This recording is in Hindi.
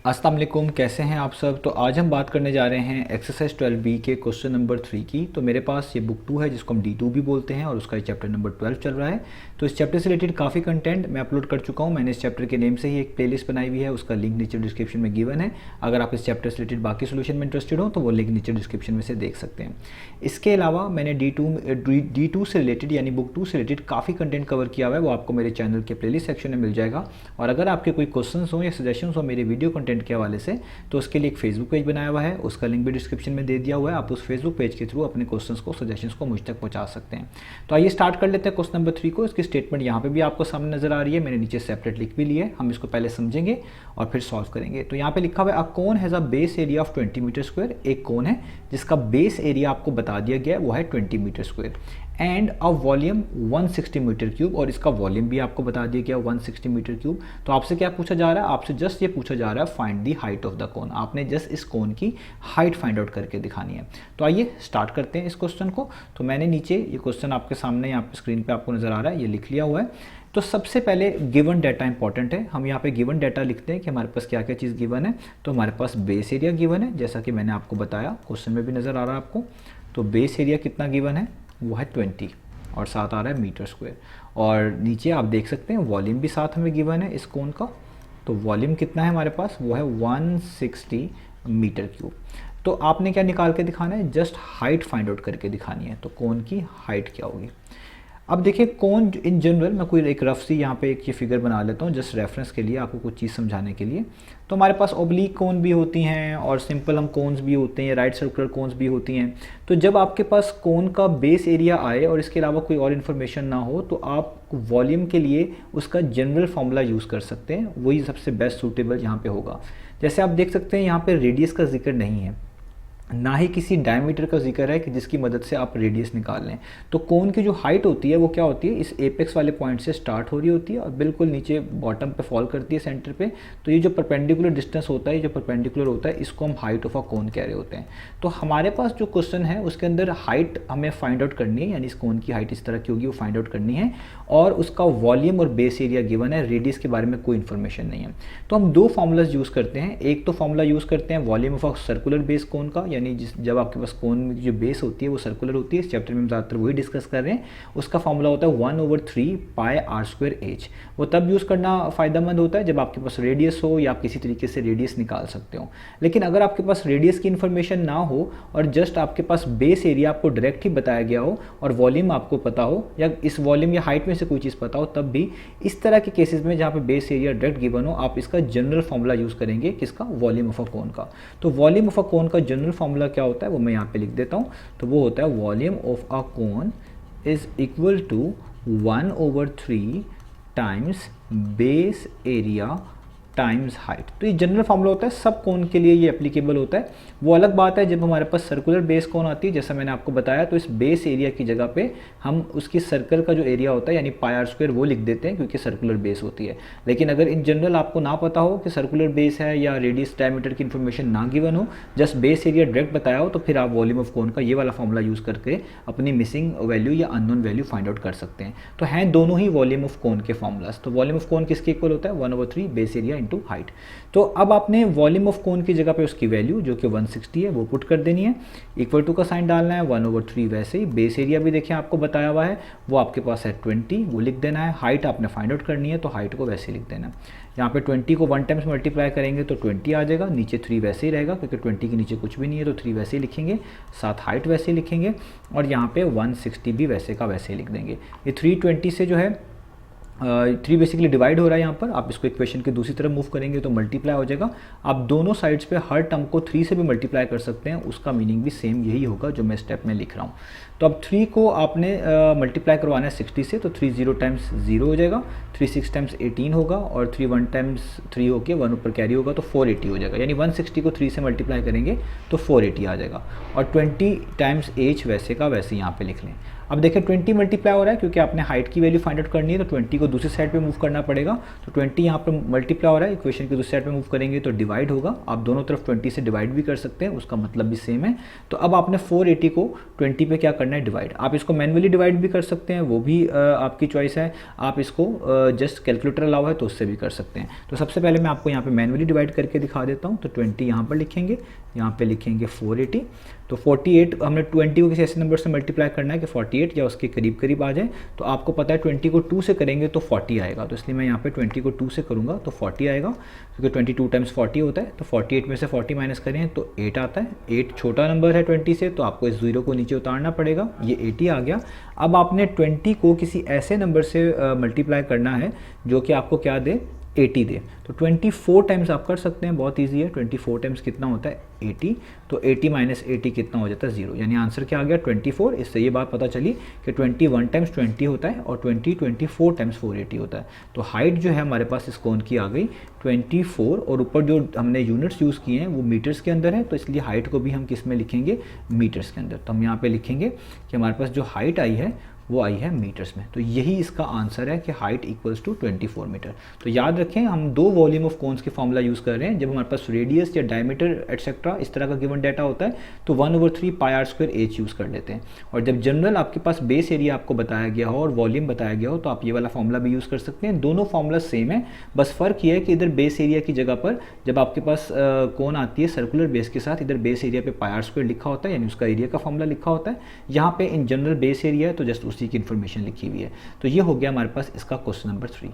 अस्सलाम वालेकुम, कैसे हैं आप सब। तो आज हम बात करने जा रहे हैं एक्सरसाइज 12B के क्वेश्चन नंबर 3 की। तो मेरे पास ये बुक 2 है जिसको हम D2 भी बोलते हैं और उसका चैप्टर नंबर 12 चल रहा है। तो इस चैप्टर से रिलेटेड काफ़ी कंटेंट मैं अपलोड कर चुका हूँ। मैंने इस चैप्टर के नेम से ही एक प्लेलिस्ट बनाई हुई है, उसका लिंक नीचे डिस्क्रिप्शन में गिवन है। अगर आप इस चैप्टर से रिलेटेड बाकी सोल्यूशन में इंटरेस्टेड हो तो वो लिंक नीचे डिस्क्रिप्शन में से देख सकते हैं। इसके अलावा मैंने D2 से रिलेटेड यानी बुक 2 से रिलेटेड काफ़ी कंटेंट कवर किया हुआ है, वो आपको मेरे चैनल के प्लेलिस्ट सेक्शन में मिल जाएगा। और अगर आपके कोई क्वेश्चन हो या सजेशन हो मेरे वीडियो कंटेंट के हवाले से तो उसके लिए एक फेसबुक पेज बनाया हुआ है, उसका लिंक भी डिस्क्रिप्शन में दे दिया हुआ है। आप उस फेसबुक पेज के थ्रू अपने क्वेश्चंस को, सजेशंस को मुझ तक पहुंचा सकते हैं। तो आइए स्टार्ट कर लेते हैं क्वेश्चन नंबर 3 को। इसकी स्टेटमेंट यहाँ पे भी आपको सामने नजर आ रही है, मैंने नीचे सेपरेट लिख भी लिया है। हम इसको पहले समझेंगे और फिर सॉल्व करेंगे। तो यहाँ पे लिखा हुआ है, a cone has a base area of 20 metre square. एक कोन है जिसका बेस एरिया आपको बता दिया गया है वो है 20 metre square and a volume 160 metre cube, और इसका वॉल्यूम भी आपको बता दिया गया 160 मीटर क्यूब। तो आपसे क्या पूछा जा रहा है, आपसे जस्ट ये पूछा जा रहा है find the height of the cone. आपने जस्ट इस कोन की हाइट फाइंड आउट करके दिखानी है। तो आइए स्टार्ट करते हैं इस क्वेश्चन को। तो मैंने नीचे ये क्वेश्चन आपके सामने यहाँ पे स्क्रीन पे आपको नजर आ रहा है, ये लिख लिया हुआ है। तो सबसे पहले गिवन डाटा इंपॉर्टेंट है। हम यहाँ पे गिवन डाटा लिखते हैं कि हमारे पास क्या क्या चीज़ गिवन है। तो हमारे पास बेस एरिया गिवन है, जैसा कि मैंने आपको बताया, क्वेश्चन में भी नज़र आ रहा है आपको। तो बेस एरिया कितना गिवन है, वो है 20 और साथ आ रहा है मीटर स्क्वायर। और नीचे आप देख सकते हैं वॉल्यूम भी साथ हमें गिवन है इस कोन का। तो वॉल्यूम कितना है हमारे पास, वो है 160 मीटर क्यूब। तो आपने क्या निकाल के दिखाना है, जस्ट हाइट फाइंड आउट करके दिखानी है। तो कोन की हाइट क्या होगी। अब देखिए कोन इन जनरल, मैं कोई एक रफ सी यहाँ पे एक ये फिगर बना लेता हूँ जस्ट रेफरेंस के लिए, आपको कुछ चीज़ समझाने के लिए। तो हमारे पास ओब्लिक कोन भी होती हैं और सिंपल हम कोन्स भी होते हैं, राइट सर्कुलर कोन्स भी होती हैं। तो जब आपके पास कोन का बेस एरिया आए और इसके अलावा कोई और इन्फॉर्मेशन ना हो तो आप वॉल्यूम के लिए उसका जनरल फॉर्मूला यूज़ कर सकते हैं, वही सबसे बेस्ट सूटेबल यहाँ पे होगा। जैसे आप देख सकते हैं यहाँ पे रेडियस का जिक्र नहीं है, ना ही किसी डायमीटर का जिक्र है कि जिसकी मदद से आप रेडियस निकाल लें। तो कोन की जो हाइट होती है वो क्या होती है, इस एपेक्स वाले पॉइंट से स्टार्ट हो रही होती है और बिल्कुल नीचे बॉटम पे फॉल करती है सेंटर पे। तो ये जो परपेंडिकुलर डिस्टेंस होता है, जो परपेंडिकुलर होता है, इसको हम हाइट ऑफ अ कोन कह रहे होते हैं। तो हमारे पास जो क्वेश्चन है उसके अंदर हाइट हमें फाइंड आउट करनी है, यानी इस कोन की हाइट इस तरह की होगी वो फाइंड आउट करनी है। और उसका वॉल्यूम और बेस एरिया गिवन है, रेडियस के बारे में कोई इन्फॉर्मेशन नहीं है। तो हम दो फॉर्मूलाज यूज़ करते हैं। एक तो फॉर्मूला यूज़ करते हैं volume of a circular base cone का, यानी जब आपके पास कोन की जो बेस होती है वो सर्कुलर होती है, इस चैप्टर में हम ज़्यादातर वही डिस्कस कर रहे हैं। उसका फॉर्मूला होता है 1/3 पाई r²h। वो तब यूज़ करना फ़ायदेमंद होता है जब आपके पास रेडियस हो या आप किसी तरीके से रेडियस निकाल सकते हो। लेकिन अगर आपके पास रेडियस की इन्फॉर्मेशन ना हो और जस्ट आपके पास बेस एरिया आपको डायरेक्ट ही बताया गया हो और वॉल्यूम आपको पता हो या इस वॉल्यूम या हाइट में से कोई चीज़ पता हो, तब भी इस तरह के केसेस में जहाँ पे बेस एरिया डायरेक्ट गिवन हो आप इसका जनरल फॉर्मूला यूज़ करेंगे, किसका, वॉल्यूम ऑफ अ कोन का। तो वॉल्यूम ऑफ अ कोन का जनरल फॉर्मूला क्या होता है वो मैं यहाँ पे लिख देता हूँ। तो वो होता है volume of a cone is equal to 1/3 times base area times height. तो ये जनरल फॉर्मूला होता है, सब कोन के लिए ये एप्लीकेबल होता है। वो अलग बात है जब हमारे पास सर्कुलर बेस कोन आती है, जैसा मैंने आपको बताया, तो इस बेस एरिया की जगह पे हम उसकी सर्कल का जो एरिया होता है यानी पाई r² वो लिख देते हैं क्योंकि सर्कुलर बेस होती है। लेकिन अगर इन जनरल आपको ना पता हो कि सर्कुलर बेस है या रेडियस डायमीटर की इन्फॉर्मेशन ना गिवन हो, जस्ट बेस एरिया डायरेक्ट बताया हो, तो फिर आप वॉल्यूम ऑफ कोन का ये वाला फॉर्मूला यूज़ करके अपनी मिसिंग वैल्यू या अननोन वैल्यू फाइंड आउट कर सकते हैं। तो हैं दोनों ही वॉल्यूम ऑफ कोन के फॉर्मूलाज। तो वॉल्यूम ऑफ कोन किसके इक्वल होता है, 1/3 बेस एरिया इंटू हाइट। तो अब आपने वॉल्यूम ऑफ कोन की जगह पे उसकी वैल्यू जो कि 160 है वो पुट कर देनी है, इक्वल टू का साइन डालना है, 1/3 वैसे ही। बेस एरिया भी देखिए आपको बताया हुआ है वो आपके पास है 20, वो लिख देना है। हाइट आपने फाइंड आउट करनी है तो हाइट को वैसे लिख देना है। यहाँ पे 20 को 1 टाइम्स मल्टीप्लाई करेंगे तो 20 आ जाएगा, नीचे 3 वैसे ही रहेगा क्योंकि 20 के नीचे कुछ भी नहीं है तो 3 वैसे ही लिखेंगे, साथ हाइट वैसे ही लिखेंगे और यहाँ पे 160 भी वैसे का वैसे ही लिख देंगे। ये 320 से जो है 3 बेसिकली डिवाइड हो रहा है यहाँ पर। आप इसको इक्वेशन के दूसरी तरफ मूव करेंगे तो मल्टीप्लाई हो जाएगा। आप दोनों साइड्स पे हर टर्म को 3 से भी मल्टीप्लाई कर सकते हैं, उसका मीनिंग भी सेम यही होगा जो मैं स्टेप में लिख रहा हूँ। तो अब 3 को आपने मल्टीप्लाई करवाना है 60 से, तो 3 0 टाइम्स 0 हो जाएगा, 3 6 टाइम्स 18 होगा और 3 1 टाइम्स 3 होके 1 ऊपर कैरी होगा तो 480 हो जाएगा। यानी 160 को 3 से मल्टीप्लाई करेंगे तो 480 आ जाएगा। और 20 टाइम्स h वैसे का वैसे यहाँ पे लिख लें। अब देखें 20 मल्टीप्लाई हो रहा है क्योंकि आपने हाइट की वैल्यू फाइंड आउट करनी है, तो 20 को दूसरी साइड पे मूव करना पड़ेगा। तो 20 यहाँ पर मल्टीप्लाई हो रहा है, इक्वेशन की दूसरी साइड पे मूव करेंगे तो डिवाइड होगा। आप दोनों तरफ 20 से डिवाइड भी कर सकते हैं, उसका मतलब भी सेम है। तो अब आपने 480 को 20 पे क्या करना है, डिवाइड। आप इसको मैनुअली डिवाइड भी कर सकते हैं, वो भी आपकी चॉइस है। आप इसको जस्ट कैलकुलेटर अलाउ है तो उससे भी कर सकते हैं। तो सबसे पहले मैं आपको यहाँ पे मैनुअली डिवाइड करके दिखा देता हूँ। तो 20 यहाँ पर लिखेंगे, यहाँ पे लिखेंगे 480। तो 48 हमने 20 को किसी ऐसे नंबर से मल्टीप्लाई करना है कि 48 या उसके करीब करीब आ जाए। तो आपको पता है 20 को 2 से करेंगे तो 40 आएगा, तो इसलिए मैं यहाँ पे 20 को 2 से करूँगा तो 40 आएगा, क्योंकि 22 टाइम्स 40 होता है। तो 48 में से 40 माइनस करें तो 8 आता है। 8 छोटा नंबर है 20 से, तो आपको इस 0 को नीचे उतारना पड़ेगा, ये 80 आ गया। अब आपने 20 को किसी ऐसे नंबर से मल्टीप्लाई करना है जो कि आपको क्या दे, 80 दे। तो 24 टाइम्स आप कर सकते हैं, बहुत इजी है। 24 टाइम्स कितना होता है, 80। तो 80 माइनस 80 कितना हो जाता है, 0। यानी आंसर क्या आ गया, 24। इससे ये बात पता चली कि 21 टाइम्स 20 होता है और 24 टाइम्स 480 होता है। तो हाइट जो है हमारे पास इस कोन की आ गई 24, और ऊपर जो हमने यूनिट्स यूज़ किए हैं वो मीटर्स के अंदर है, तो इसलिए हाइट को भी हम किस में लिखेंगे, मीटर्स के अंदर। तो हम यहाँ पे लिखेंगे कि हमारे पास जो हाइट आई है वो आई है मीटर्स में। तो यही इसका आंसर है कि हाइट इक्वल्स टू 24 मीटर। तो याद रखें, हम 2 वॉल्यूम ऑफ कोन्स के फॉर्मूला यूज़ कर रहे हैं। जब हमारे पास रेडियस या डायमीटर एटसेट्रा इस तरह का गिवन डाटा होता है तो 1/3 πr² h यूज़ कर लेते हैं। और जब जनरल आपके पास बेस एरिया आपको बताया गया हो और वॉल्यूम बताया गया हो तो आप ये वाला फॉर्मूला भी यूज़ कर सकते हैं। दोनों फॉर्मूला सेम है, बस फ़र्क ये है कि इधर बेस एरिया की जगह पर जब आपके पास कोन आती है सर्कुलर बेस के साथ, इधर बेस एरिया पे πr² लिखा होता है, यानी उसका एरिया का फॉर्मूला लिखा होता है। यहाँ पे इन जनरल बेस एरिया है तो जस्ट उसी की इन्फॉर्मेशन लिखी हुई है। तो ये हो गया हमारे पास इसका क्वेश्चन नंबर 3।